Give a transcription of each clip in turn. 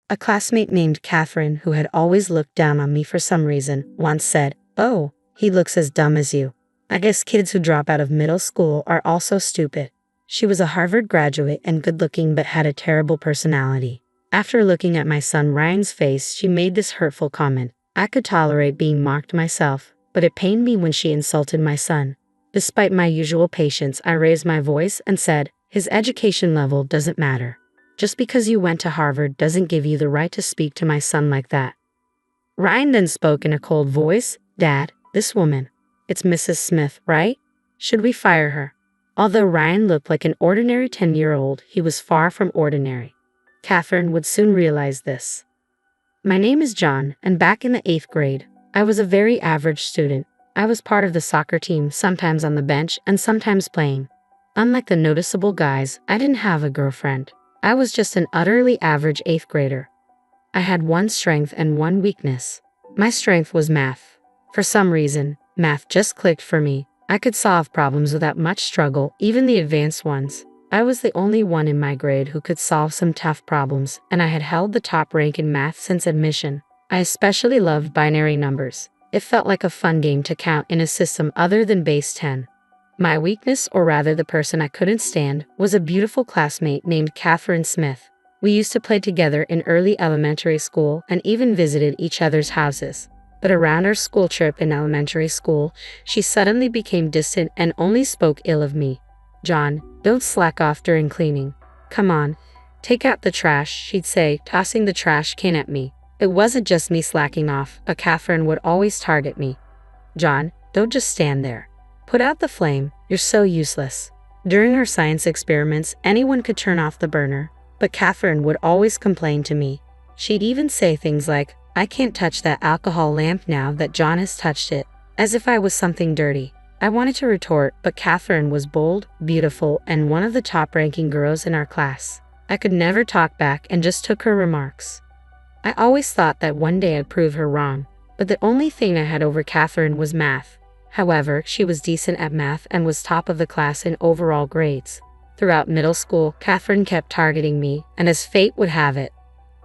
A classmate named Catherine, who had always looked down on me for some reason, once said, "Oh, he looks as dumb as you. I guess kids who drop out of middle school are also stupid." She was a Harvard graduate and good-looking but had a terrible personality. After looking at my son Ryan's face, she made this hurtful comment. I could tolerate being mocked myself, but it pained me when she insulted my son. Despite my usual patience, I raised my voice and said, "His education level doesn't matter. Just because you went to Harvard doesn't give you the right to speak to my son like that." Ryan then spoke in a cold voice, "Dad, this woman, it's Mrs. Smith, right? Should we fire her?" Although Ryan looked like an ordinary 10-year-old, he was far from ordinary. Catherine would soon realize this. My name is John, and back in the 8th grade, I was a very average student. I was part of the soccer team, sometimes on the bench and sometimes playing. Unlike the noticeable guys, I didn't have a girlfriend. I was just an utterly average 8th grader. I had one strength and one weakness. My strength was math. For some reason, math just clicked for me. I could solve problems without much struggle, even the advanced ones. I was the only one in my grade who could solve some tough problems, and I had held the top rank in math since admission. I especially loved binary numbers. It felt like a fun game to count in a system other than base 10. My weakness, or rather the person I couldn't stand, was a beautiful classmate named Catherine Smith. We used to play together in early elementary school and even visited each other's houses. But around our school trip in elementary school, she suddenly became distant and only spoke ill of me. "John, don't slack off during cleaning. Come on, take out the trash," she'd say, tossing the trash can at me. It wasn't just me slacking off, but Catherine would always target me. "John, don't just stand there. Put out the flame, you're so useless." During her science experiments, anyone could turn off the burner, but Catherine would always complain to me. She'd even say things like, "I can't touch that alcohol lamp now that John has touched it," as if I was something dirty. I wanted to retort, but Catherine was bold, beautiful, and one of the top-ranking girls in our class. I could never talk back and just took her remarks. I always thought that one day I'd prove her wrong, but the only thing I had over Catherine was math. However, she was decent at math and was top of the class in overall grades. Throughout middle school, Catherine kept targeting me, and as fate would have it,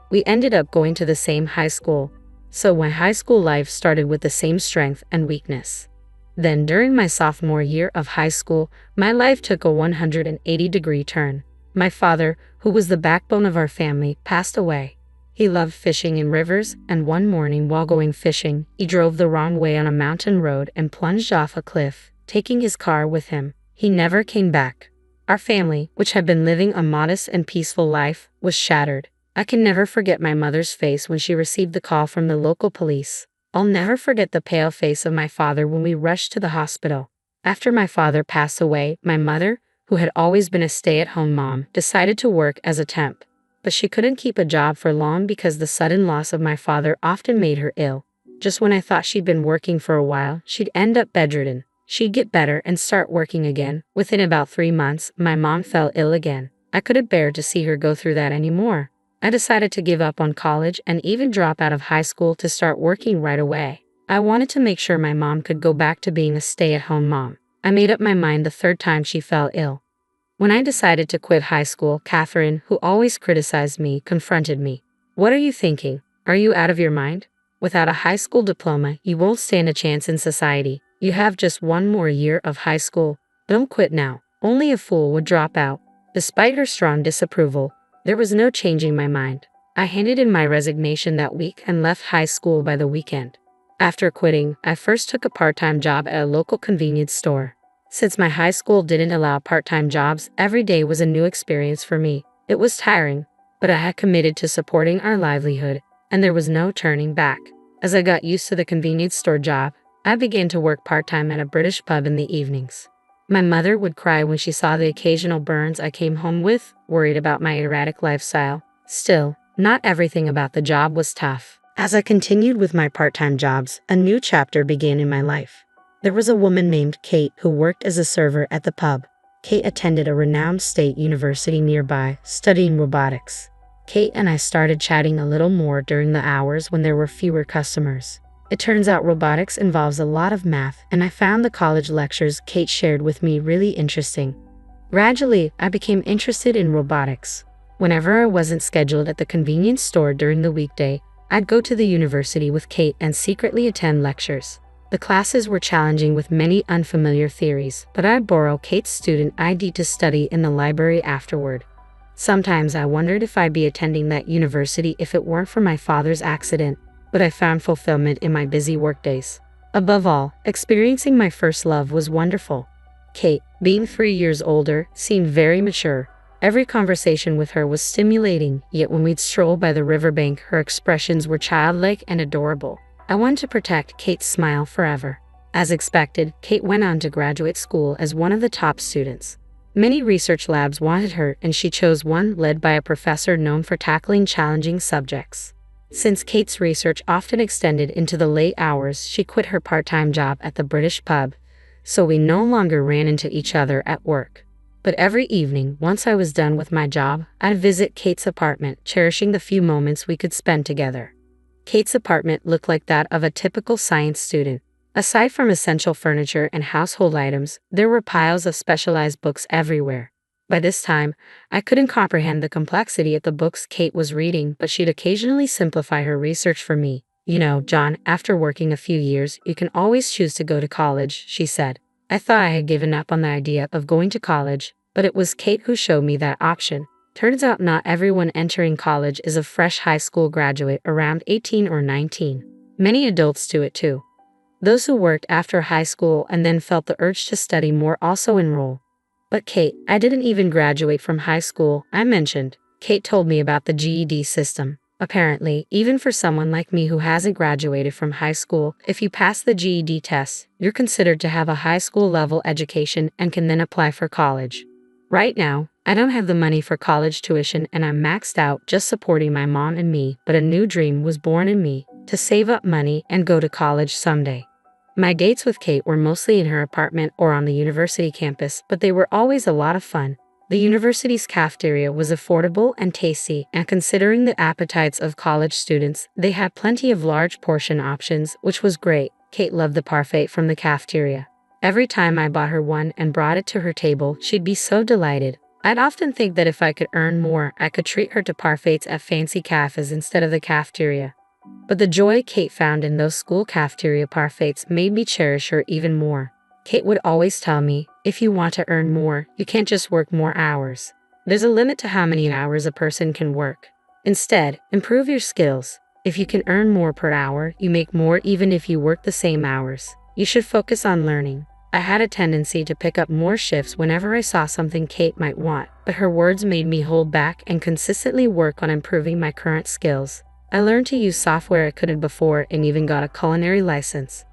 we ended up going to the same high school. So my high school life started with the same strength and weakness. Then during my sophomore year of high school, my life took a 180-degree turn. My father, who was the backbone of our family, passed away. He loved fishing in rivers, and one morning while going fishing, he drove the wrong way on a mountain road and plunged off a cliff, taking his car with him. He never came back. Our family, which had been living a modest and peaceful life, was shattered. I can never forget my mother's face when she received the call from the local police. I'll never forget the pale face of my father when we rushed to the hospital. After my father passed away, my mother, who had always been a stay-at-home mom, decided to work as a temp. But she couldn't keep a job for long because the sudden loss of my father often made her ill. Just when I thought she'd been working for a while, she'd end up bedridden. She'd get better and start working again. Within about 3 months, my mom fell ill again. I couldn't bear to see her go through that anymore. I decided to give up on college and even drop out of high school to start working right away. I wanted to make sure my mom could go back to being a stay-at-home mom. I made up my mind the 3rd time she fell ill. When I decided to quit high school, Catherine, who always criticized me, confronted me. "What are you thinking? Are you out of your mind? Without a high school diploma, you won't stand a chance in society. You have just 1 more year of high school. Don't quit now. Only a fool would drop out." Despite her strong disapproval, there was no changing my mind. I handed in my resignation that week and left high school by the weekend. After quitting, I first took a part-time job at a local convenience store. Since my high school didn't allow part-time jobs, every day was a new experience for me. It was tiring, but I had committed to supporting our livelihood, and there was no turning back. As I got used to the convenience store job, I began to work part-time at a British pub in the evenings. My mother would cry when she saw the occasional burns I came home with, worried about my erratic lifestyle. Still, not everything about the job was tough. As I continued with my part-time jobs, a new chapter began in my life. There was a woman named Kate who worked as a server at the pub. Kate attended a renowned state university nearby, studying robotics. Kate and I started chatting a little more during the hours when there were fewer customers. It turns out robotics involves a lot of math, and I found the college lectures Kate shared with me really interesting. Gradually, I became interested in robotics. Whenever I wasn't scheduled at the convenience store during the weekday, I'd go to the university with Kate and secretly attend lectures. The classes were challenging with many unfamiliar theories, but I'd borrow Kate's student ID to study in the library afterward. Sometimes I wondered if I'd be attending that university if it weren't for my father's accident, but I found fulfillment in my busy workdays. Above all, experiencing my first love was wonderful. Kate, being 3 years older, seemed very mature. Every conversation with her was stimulating, yet when we'd stroll by the riverbank, her expressions were childlike and adorable. I wanted to protect Kate's smile forever. As expected, Kate went on to graduate school as one of the top students. Many research labs wanted her, and she chose one led by a professor known for tackling challenging subjects. Since Kate's research often extended into the late hours, she quit her part-time job at the British pub, so we no longer ran into each other at work. But every evening, once I was done with my job, I'd visit Kate's apartment, cherishing the few moments we could spend together. Kate's apartment looked like that of a typical science student. Aside from essential furniture and household items, there were piles of specialized books everywhere. By this time, I couldn't comprehend the complexity of the books Kate was reading, but she'd occasionally simplify her research for me. "You know, John, after working a few years, you can always choose to go to college," she said. I thought I had given up on the idea of going to college, but it was Kate who showed me that option. Turns out not everyone entering college is a fresh high school graduate around 18 or 19. Many adults do it too. Those who worked after high school and then felt the urge to study more also enroll. But Kate, I didn't even graduate from high school, I mentioned. Kate told me about the GED system. Apparently, even for someone like me who hasn't graduated from high school, if you pass the GED test, you're considered to have a high school level education and can then apply for college. Right now, I don't have the money for college tuition and I'm maxed out just supporting my mom and me, but a new dream was born in me, to save up money and go to college someday. My dates with Kate were mostly in her apartment or on the university campus, but they were always a lot of fun. The university's cafeteria was affordable and tasty, and considering the appetites of college students, they had plenty of large portion options, which was great. Kate loved the parfait from the cafeteria. Every time I bought her one and brought it to her table, she'd be so delighted. I'd often think that if I could earn more, I could treat her to parfaits at fancy cafes instead of the cafeteria. But the joy Kate found in those school cafeteria parfaits made me cherish her even more. Kate would always tell me, if you want to earn more, you can't just work more hours. There's a limit to how many hours a person can work. Instead, improve your skills. If you can earn more per hour, you make more even if you work the same hours. You should focus on learning. I had a tendency to pick up more shifts whenever I saw something Kate might want, but her words made me hold back and consistently work on improving my current skills. I learned to use software I couldn't before and even got a culinary license.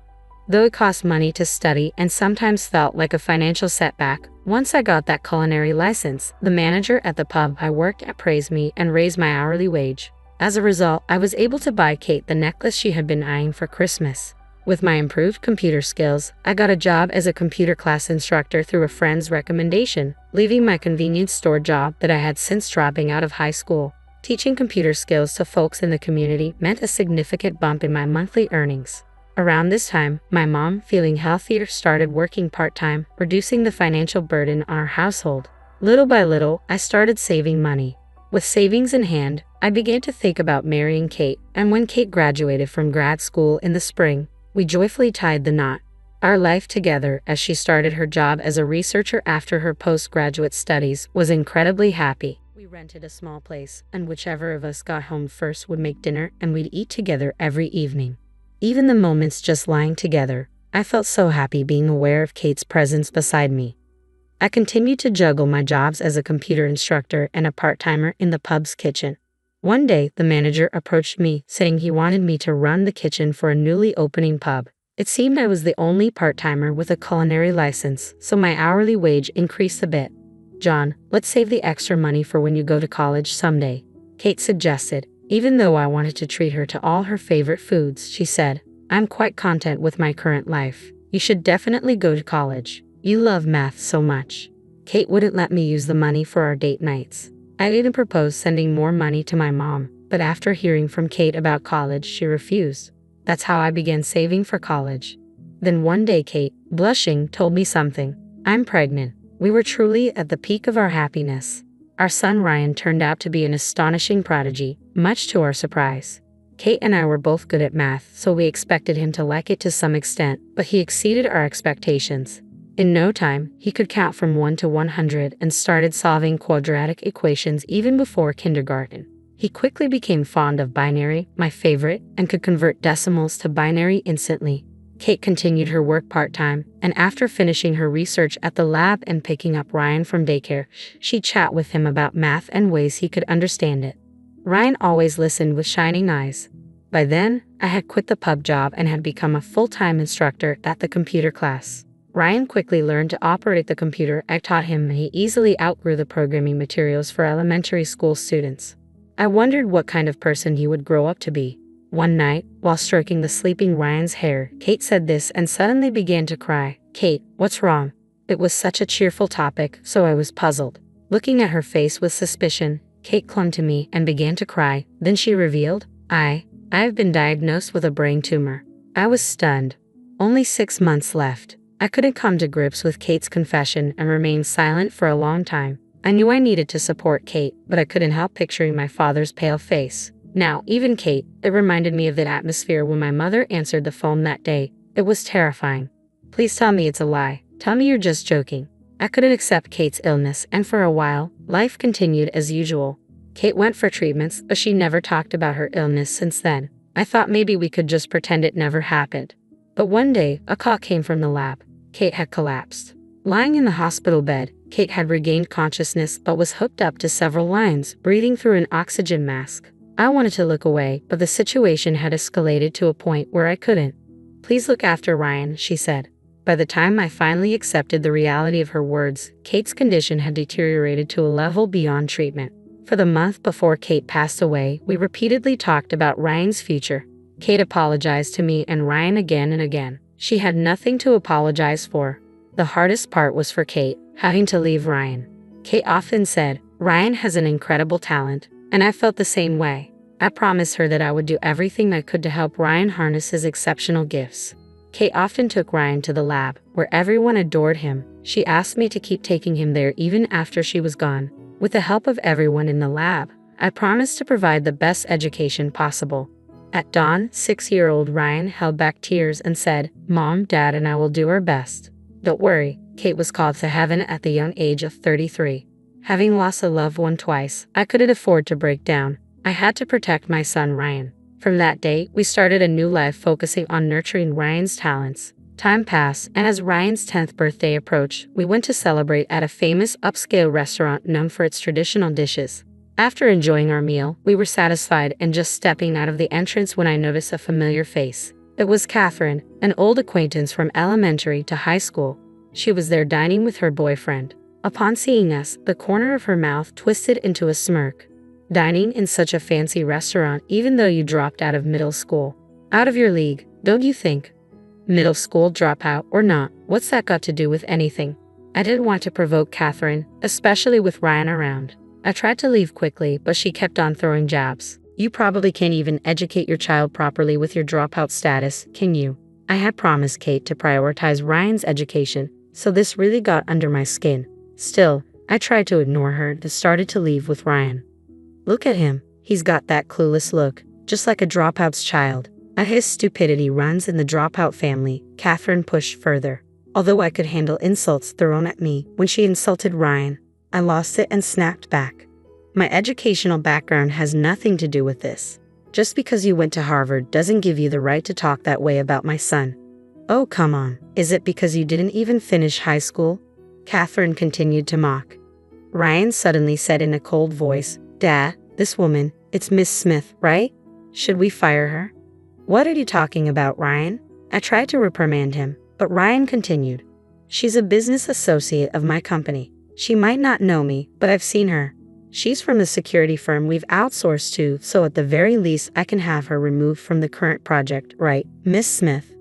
Though it cost money to study and sometimes felt like a financial setback, once I got that culinary license, the manager at the pub I worked at praised me and raised my hourly wage. As a result, I was able to buy Kate the necklace she had been eyeing for Christmas. With my improved computer skills, I got a job as a computer class instructor through a friend's recommendation, leaving my convenience store job that I had since dropping out of high school. Teaching computer skills to folks in the community meant a significant bump in my monthly earnings. Around this time, my mom, feeling healthier, started working part-time, reducing the financial burden on our household. Little by little, I started saving money. With savings in hand, I began to think about marrying Kate, and when Kate graduated from grad school in the spring, we joyfully tied the knot. Our life together, as she started her job as a researcher after her postgraduate studies, was incredibly happy. We rented a small place, and whichever of us got home first would make dinner, and we'd eat together every evening. Even the moments just lying together, I felt so happy being aware of Kate's presence beside me. I continued to juggle my jobs as a computer instructor and a part-timer in the pub's kitchen. One day, the manager approached me, saying he wanted me to run the kitchen for a newly opening pub. It seemed I was the only part-timer with a culinary license, so my hourly wage increased a bit. "John, let's save the extra money for when you go to college someday," Kate suggested. Even though I wanted to treat her to all her favorite foods, she said, "I'm quite content with my current life. You should definitely go to college. You love math so much." Kate wouldn't let me use the money for our date nights. I even proposed sending more money to my mom, but after hearing from Kate about college, she refused. That's how I began saving for college. Then one day Kate, blushing, told me something. I'm pregnant. We were truly at the peak of our happiness. Our son Ryan turned out to be an astonishing prodigy, much to our surprise. Kate and I were both good at math, so we expected him to like it to some extent, but he exceeded our expectations. In no time, he could count from 1 to 100 and started solving quadratic equations even before kindergarten. He quickly became fond of binary, my favorite, and could convert decimals to binary instantly. Kate continued her work part-time, and after finishing her research at the lab and picking up Ryan from daycare, she'd chat with him about math and ways he could understand it. Ryan always listened with shining eyes. By then, I had quit the pub job and had become a full-time instructor at the computer class. Ryan quickly learned to operate the computer I taught him, and he easily outgrew the programming materials for elementary school students. I wondered what kind of person he would grow up to be. One night, while stroking the sleeping Ryan's hair, Kate said this and suddenly began to cry. "Kate, what's wrong?" It was such a cheerful topic, so I was puzzled. Looking at her face with suspicion, Kate clung to me and began to cry. Then she revealed, I've been diagnosed with a brain tumor. I was stunned. Only 6 months left. I couldn't come to grips with Kate's confession and remained silent for a long time. I knew I needed to support Kate, but I couldn't help picturing my father's pale face. Now, even Kate, it reminded me of that atmosphere when my mother answered the phone that day. It was terrifying. "Please tell me it's a lie. Tell me you're just joking." I couldn't accept Kate's illness, and for a while, life continued as usual. Kate went for treatments, but she never talked about her illness since then. I thought maybe we could just pretend it never happened. But one day, a call came from the lab. Kate had collapsed. Lying in the hospital bed, Kate had regained consciousness but was hooked up to several lines, breathing through an oxygen mask. I wanted to look away, but the situation had escalated to a point where I couldn't. "Please look after Ryan," she said. By the time I finally accepted the reality of her words, Kate's condition had deteriorated to a level beyond treatment. For the month before Kate passed away, we repeatedly talked about Ryan's future. Kate apologized to me and Ryan again and again. She had nothing to apologize for. The hardest part was for Kate, having to leave Ryan. Kate often said, "Ryan has an incredible talent," and I felt the same way. I promised her that I would do everything I could to help Ryan harness his exceptional gifts. Kate often took Ryan to the lab, where everyone adored him. She asked me to keep taking him there even after she was gone. With the help of everyone in the lab, I promised to provide the best education possible. At dawn, 6-year-old Ryan held back tears and said, "Mom, Dad, and I will do our best." Don't worry, Kate was called to heaven at the young age of 33. Having lost a loved one twice, I couldn't afford to break down. I had to protect my son Ryan. From that day, we started a new life focusing on nurturing Ryan's talents. Time passed, and as Ryan's 10th birthday approached, we went to celebrate at a famous upscale restaurant known for its traditional dishes. After enjoying our meal, we were satisfied and just stepping out of the entrance when I noticed a familiar face. It was Catherine, an old acquaintance from elementary to high school. She was there dining with her boyfriend. Upon seeing us, the corner of her mouth twisted into a smirk. Dining in such a fancy restaurant even though you dropped out of middle school. Out of your league, don't you think? Middle school dropout or not, what's that got to do with anything? I didn't want to provoke Catherine, especially with Ryan around. I tried to leave quickly, but she kept on throwing jabs. "You probably can't even educate your child properly with your dropout status, can you?" I had promised Kate to prioritize Ryan's education, so this really got under my skin. Still, I tried to ignore her and started to leave with Ryan. "Look at him. He's got that clueless look, just like a dropout's child. His stupidity runs in the dropout family," Catherine pushed further. Although I could handle insults thrown at me when she insulted Ryan, I lost it and snapped back. "My educational background has nothing to do with this. Just because you went to Harvard doesn't give you the right to talk that way about my son." "Oh, come on. Is it because you didn't even finish high school?" Catherine continued to mock. Ryan suddenly said in a cold voice, "Dad, this woman, it's Miss Smith, right? Should we fire her?" "What are you talking about, Ryan?" I tried to reprimand him, but Ryan continued. "She's a business associate of my company. She might not know me, but I've seen her. She's from the security firm we've outsourced to, so at the very least I can have her removed from the current project, right, Miss Smith?"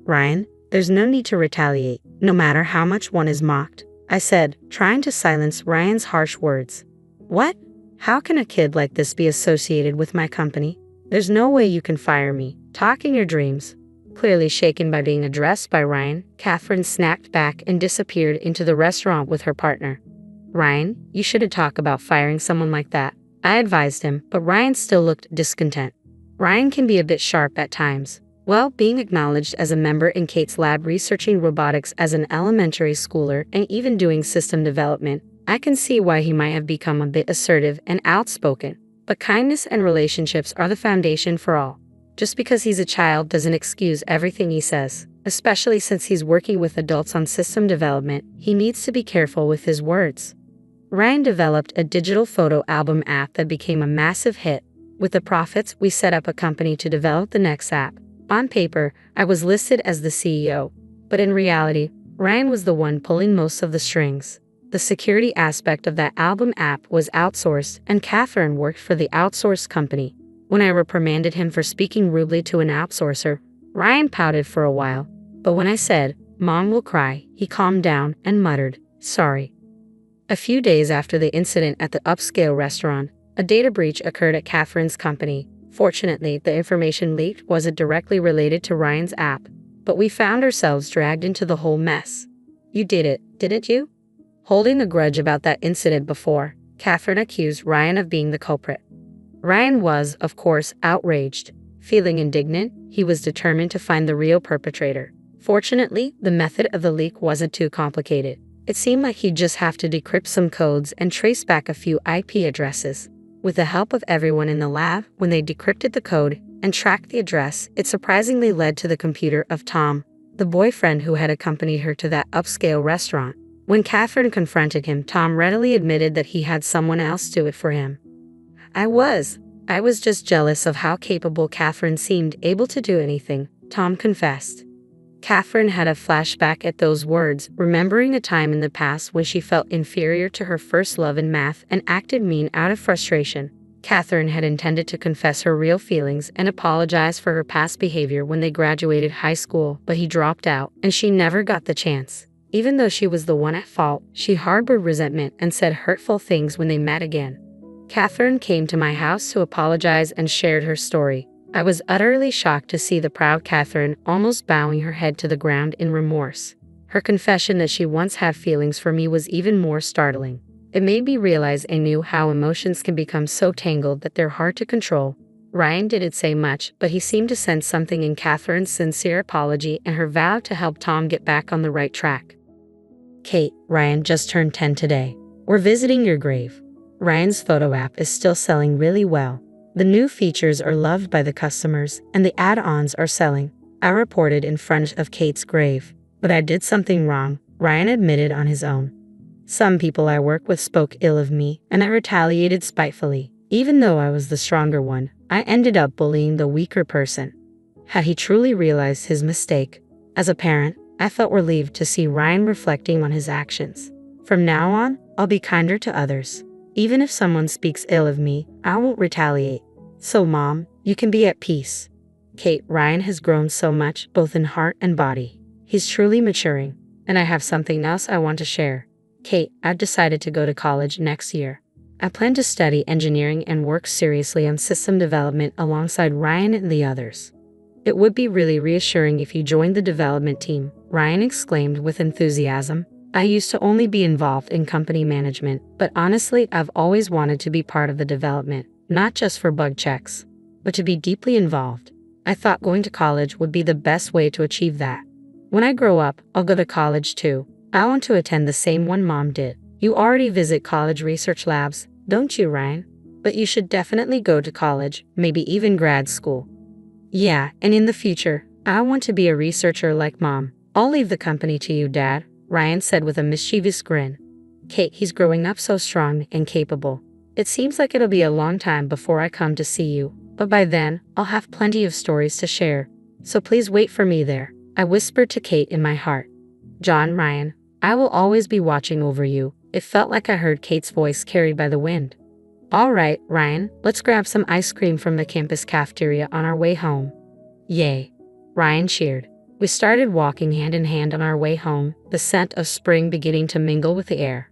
"Ryan, there's no need to retaliate, no matter how much one is mocked," I said, trying to silence Ryan's harsh words. "What? How can a kid like this be associated with my company? There's no way you can fire me. Talk in your dreams." Clearly shaken by being addressed by Ryan, Catherine snapped back and disappeared into the restaurant with her partner. Ryan, you shouldn't talk about firing someone like that, I advised him, but Ryan still looked discontent. Ryan can be a bit sharp at times. Well, being acknowledged as a member in Kate's lab researching robotics as an elementary schooler and even doing system development, I can see why he might have become a bit assertive and outspoken. But kindness and relationships are the foundation for all. Just because he's a child doesn't excuse everything he says. Especially since he's working with adults on system development, he needs to be careful with his words. Ryan developed a digital photo album app that became a massive hit. With the profits, we set up a company to develop the next app. On paper, I was listed as the CEO, but in reality, Ryan was the one pulling most of the strings. The security aspect of that album app was outsourced, and Catherine worked for the outsourced company. When I reprimanded him for speaking rudely to an outsourcer, Ryan pouted for a while, but when I said, "Mom will cry," he calmed down and muttered, "Sorry." A few days after the incident at the upscale restaurant, a data breach occurred at Catherine's company. Fortunately, the information leaked wasn't directly related to Ryan's app, but we found ourselves dragged into the whole mess. You did it, didn't you? Holding a grudge about that incident before, Catherine accused Ryan of being the culprit. Ryan was, of course, outraged. Feeling indignant, he was determined to find the real perpetrator. Fortunately, the method of the leak wasn't too complicated. It seemed like he'd just have to decrypt some codes and trace back a few IP addresses. With the help of everyone in the lab, when they decrypted the code and tracked the address, it surprisingly led to the computer of Tom, the boyfriend who had accompanied her to that upscale restaurant. When Catherine confronted him, Tom readily admitted that he had someone else do it for him. I was just jealous of how capable Catherine seemed able to do anything, Tom confessed. Catherine had a flashback at those words, remembering a time in the past when she felt inferior to her first love in math and acted mean out of frustration. Catherine had intended to confess her real feelings and apologize for her past behavior when they graduated high school, but he dropped out, and she never got the chance. Even though she was the one at fault, she harbored resentment and said hurtful things when they met again. Catherine came to my house to apologize and shared her story. I was utterly shocked to see the proud Catherine almost bowing her head to the ground in remorse. Her confession that she once had feelings for me was even more startling. It made me realize anew how emotions can become so tangled that they're hard to control. Ryan didn't say much, but he seemed to sense something in Catherine's sincere apology and her vow to help Tom get back on the right track. Kate, Ryan just turned 10 today. We're visiting your grave. Ryan's photo app is still selling really well. The new features are loved by the customers, and the add-ons are selling. I reported in front of Kate's grave. But I did something wrong, Ryan admitted on his own. Some people I work with spoke ill of me, and I retaliated spitefully. Even though I was the stronger one, I ended up bullying the weaker person. Had he truly realized his mistake? As a parent, I felt relieved to see Ryan reflecting on his actions. From now on, I'll be kinder to others. Even if someone speaks ill of me, I won't retaliate. So Mom, you can be at peace. Kate, Ryan has grown so much, both in heart and body. He's truly maturing. And I have something else I want to share. Kate, I've decided to go to college next year. I plan to study engineering and work seriously on system development alongside Ryan and the others. It would be really reassuring if you joined the development team, Ryan exclaimed with enthusiasm. I used to only be involved in company management, but honestly, I've always wanted to be part of the development, not just for bug checks, but to be deeply involved. I thought going to college would be the best way to achieve that. When I grow up, I'll go to college too. I want to attend the same one Mom did. You already visit college research labs, don't you, Ryan? But you should definitely go to college, maybe even grad school. Yeah, and in the future, I want to be a researcher like Mom. I'll leave the company to you, Dad, Ryan said with a mischievous grin. Kate, he's growing up so strong and capable. It seems like it'll be a long time before I come to see you, but by then, I'll have plenty of stories to share. So please wait for me there, I whispered to Kate in my heart. John, Ryan, I will always be watching over you. It felt like I heard Kate's voice carried by the wind. All right, Ryan, let's grab some ice cream from the campus cafeteria on our way home. Yay, Ryan cheered. We started walking hand in hand on our way home, the scent of spring beginning to mingle with the air.